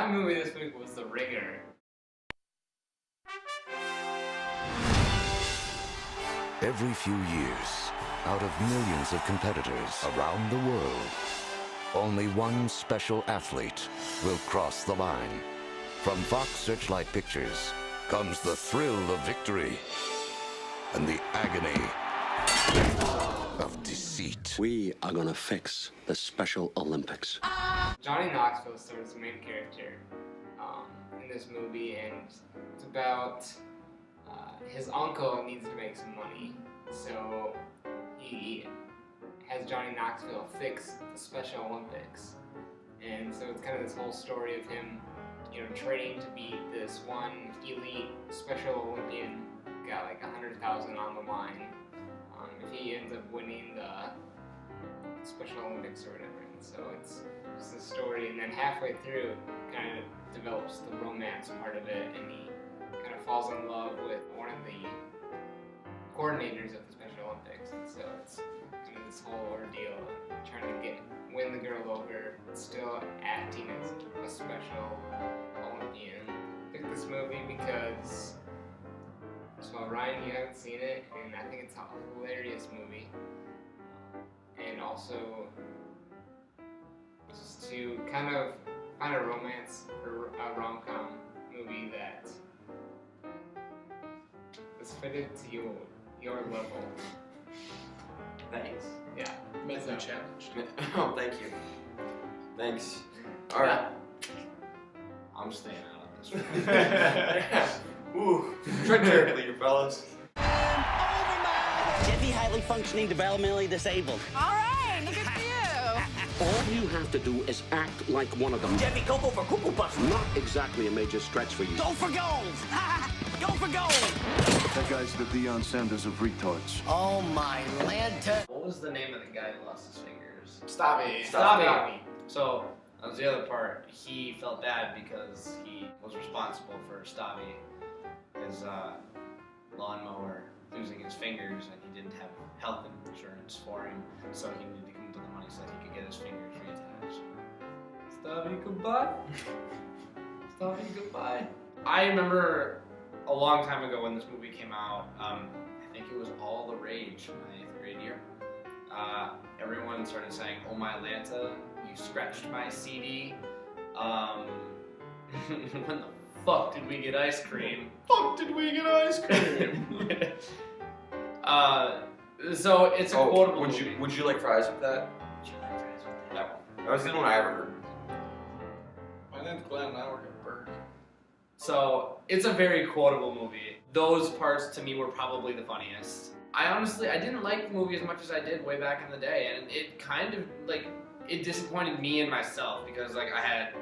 My movie this week was The Ringer. Every few years, out of millions of competitors around the world, only one special athlete will cross the line. From Fox Searchlight Pictures comes the thrill of victory and the agony of deceit. We are gonna fix the Special Olympics. Johnny Knoxville stars the main character in this movie, and it's about his uncle needs to make some money, so he has Johnny Knoxville fix the Special Olympics. And so it's kind of this whole story of him, training to beat this one elite Special Olympian, got like 100,000 on the line. If he ends up winning the Special Olympics or whatever. And so it's just a story, and then halfway through, kind of develops the romance part of it, and he kind of falls in love with one of the coordinators of the Special Olympics. And so it's kind of this whole ordeal of trying to win the girl over, but still acting as a Special Olympian. I picked this movie because, so Ryan, you haven't seen it, and I think it's a hilarious movie. And also, just to kind of find a romance or a rom-com movie that is fitted to your level. Thanks. Yeah. Mentally challenged. Oh, thank you. Thanks. All right. I'm staying out of this one. Ooh, tread carefully, you fellas. Jeffy highly functioning, developmentally disabled. All right, look at you. All you have to do is act like one of them. Jeffy, go for Cuckoo Puffs. Not exactly a major stretch for you. Go for gold. Go for gold. That guy's the Deion Sanders of retards. Oh my lantern. What was the name of the guy who lost his fingers? Stabby. So, that was the other part. He felt bad because he was responsible for Stabby, his lawnmower, losing his fingers, and he didn't have health insurance for him, so he needed to come up with the money so that he could get his fingers reattached. Stabby, goodbye. Stabby, goodbye. I remember a long time ago when this movie came out, I think it was all the rage in my 8th grade year. Everyone started saying, "Oh my Lanta, you scratched my CD." When the fuck did we get ice cream? Fuck did we get ice cream? So it's a quotable movie. Would you like fries with that? Would you like fries with that? That was the only one I ever heard. My name's Glenn and I work at Burke. So it's a very quotable movie. Those parts to me were probably the funniest. I didn't like the movie as much as I did way back in the day, and it kind of it disappointed me and myself because I had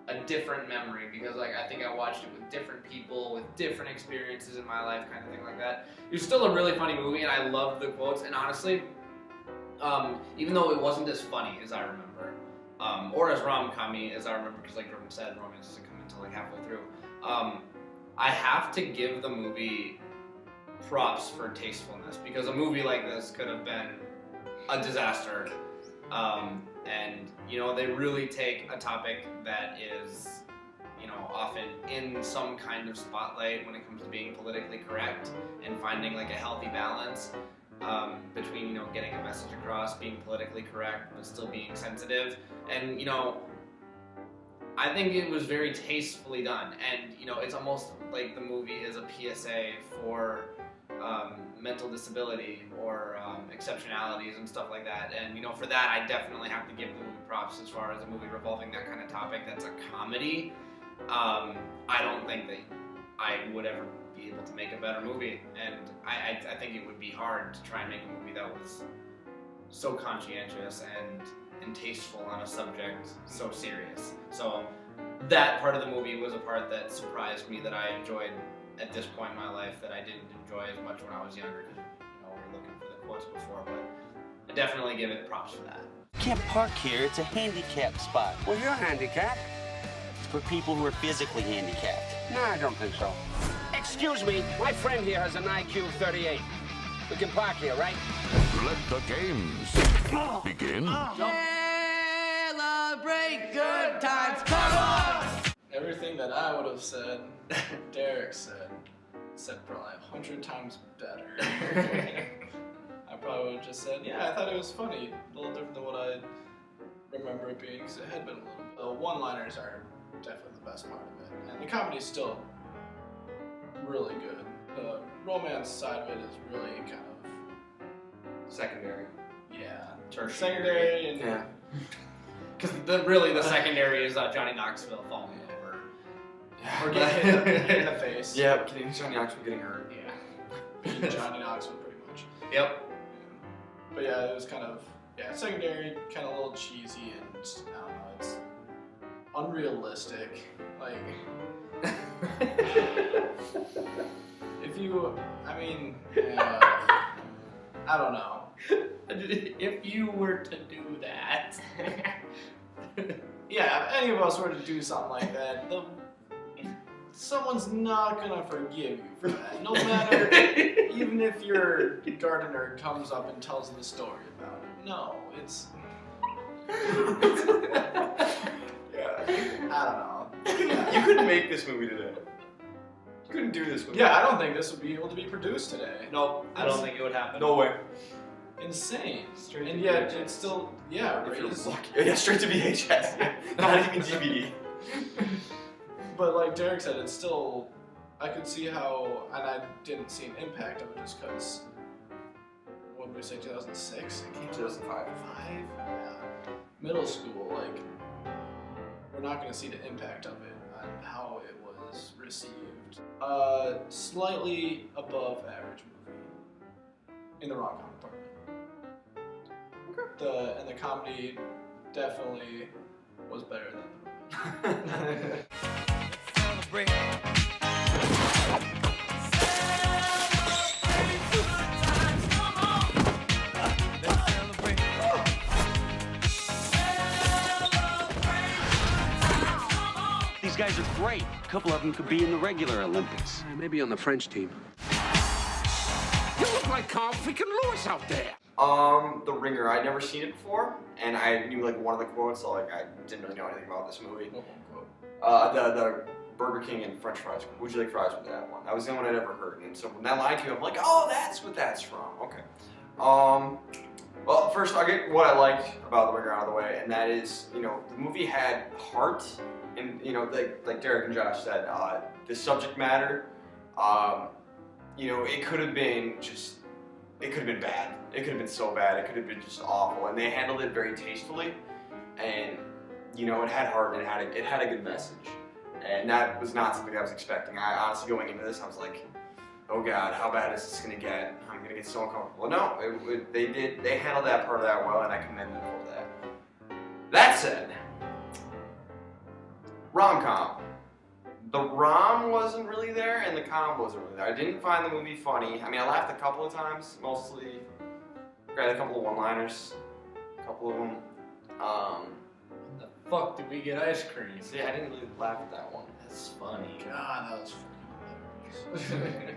a different memory, because I think I watched it with different people with different experiences in my life, kind of thing like that. It was still a really funny movie, and I loved the quotes. And honestly, even though it wasn't as funny as I remember, or as rom-com-y as I remember, because like Jordan said, romance doesn't come until halfway through. I have to give the movie props for tastefulness, because a movie like this could have been a disaster. And they really take a topic that is, often in some kind of spotlight when it comes to being politically correct and finding a healthy balance between, getting a message across, being politically correct, but still being sensitive. And, I think it was very tastefully done. And, it's almost like the movie is a PSA for mental disability or exceptionalities and stuff like that. And for that, I definitely have to give the movie props as far as a movie revolving that kind of topic that's a comedy. I don't think that I would ever be able to make a better movie, and I think it would be hard to try and make a movie that was so conscientious and tasteful on a subject so serious. So that part of the movie was a part that surprised me, that I enjoyed at this point in my life, that I didn't enjoy as much when I was younger, because we were looking for the quotes before. But I definitely give it props for that. Can't park here, it's a handicapped spot. Well, you're handicapped. It's for people who are physically handicapped. No, I don't think so. Excuse me, my friend here has an IQ of 38. We can park here, right? Let the games begin. Celebrate good times, come on! that I would have said, Derek said probably 100 times better. I probably would have just said, yeah, I thought it was funny. A little different than what I remember it being, because it had been a little. The one-liners are definitely the best part of it, and the comedy's still really good. The romance side of it is really kind of Secondary. tertiary. Secondary and Yeah. Because the secondary is Johnny Knoxville falling over. or getting hit in the face. Yeah, getting Johnny Knoxville getting hurt. Yeah. Being Johnny Knoxville pretty much. Yep. But yeah, it was kind of secondary, kind of a little cheesy, and I don't know, it's unrealistic. Like, if you, I mean, I don't know. If you were to do that. Yeah, if any of us were to do something like that, someone's not gonna forgive you for that. No matter, even if your gardener comes up and tells the story about it. No, it's. Yeah. I don't know. You couldn't make this movie today. You couldn't do this movie. Yeah, I don't think this would be able to be produced today. Nope, I don't think it would happen. No way. Insane. Straight And to yet, VHS. it's still, yeah, If you're raised. lucky. Yeah, straight to VHS. Yeah. Not even DVD. But like Derek said, it's still, I could see how, and I didn't see an impact of it just because, what did we say, 2006? 2005. Yeah. Middle school, like, we're not going to see the impact of it on how it was received. Slightly above average movie in the rom-com department. And the comedy definitely was better than the movie. These guys are great. A couple of them could be in the regular Olympics. Maybe on the French team. You look like Carl freaking Lewis out there. The Ringer. I'd never seen it before, and I knew like one of the quotes, so like I didn't really know anything about this movie. The Burger King and French fries. Would you like fries with that one? That was the only one I'd ever heard, and so when that line came up, I'm like, oh, that's what that's from. Okay. Well, first I'll get what I liked about The Ringer out of the way, and that is, you know, the movie had heart, and you know, like Derek and Josh said, the subject matter, you know, it could have been bad. It could have been so bad. It could have been just awful, and they handled it very tastefully, and you know, it had heart and it had a good message, and that was not something I was expecting. I honestly, going into this, I was like, oh God, how bad is this gonna get? I'm gonna get so uncomfortable. No, they handled that part of that well, and I commend them for that. That said, rom-com. The rom wasn't really there, and the com wasn't really there. I didn't find the movie funny. I mean, I laughed a couple of times, mostly. Got a couple of one-liners, a couple of them. The fuck did we get ice cream? See, I didn't really laugh at that one. That's funny. God, that was fucking hilarious.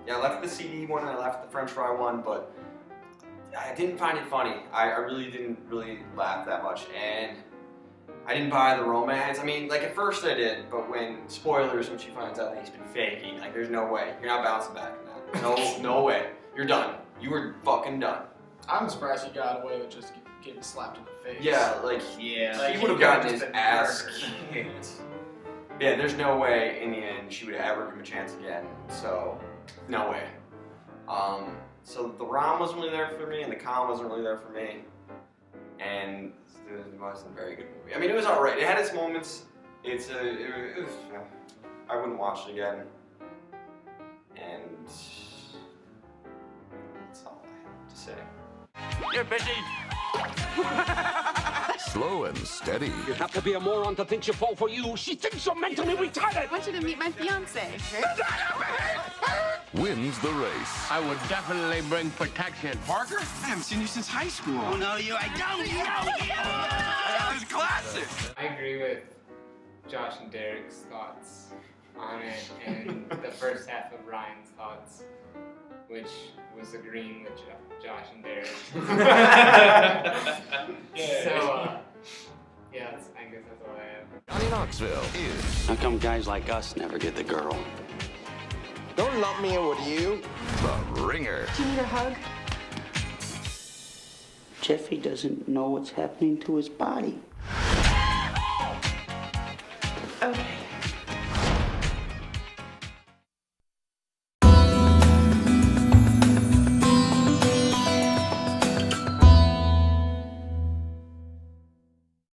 Yeah, I laughed at the CD one and I laughed at the French fry one, but I didn't find it funny. I really didn't laugh that much, and I didn't buy the romance. I mean, like at first I did, but when she finds out that he's been faking, like there's no way. You're not bouncing back now. No way. You're done. You were fucking done. I'm surprised he got away with just getting slapped in the face. Yeah, like, Like, he would have could've gotten just his been ass murdered. kicked. Yeah, there's no way in the end she would ever give him a chance again. So, no way. So the rom wasn't really there for me, and the com wasn't really there for me, and it wasn't a very good movie. I mean, it was alright. It had its moments. It was, I wouldn't watch it again. And that's all I have to say. You're busy. Slow and steady. You have to be a moron to think she'll fall for you. She thinks you're mentally retarded. I want you to meet my fiance. Wins the race. I would definitely bring protection. Parker? I haven't seen you since high school. Oh, no, I don't know you. This is classic. I agree with Josh and Derek's thoughts on it, and the first half of Ryan's thoughts, which was agreeing with Josh and Derek. So, Yeah, I guess that's all I have. Johnny Knoxville is How come guys like us never get the girl? Don't lump me in with you. the ringer. Do you need a hug? Jeffrey doesn't know what's happening to his body.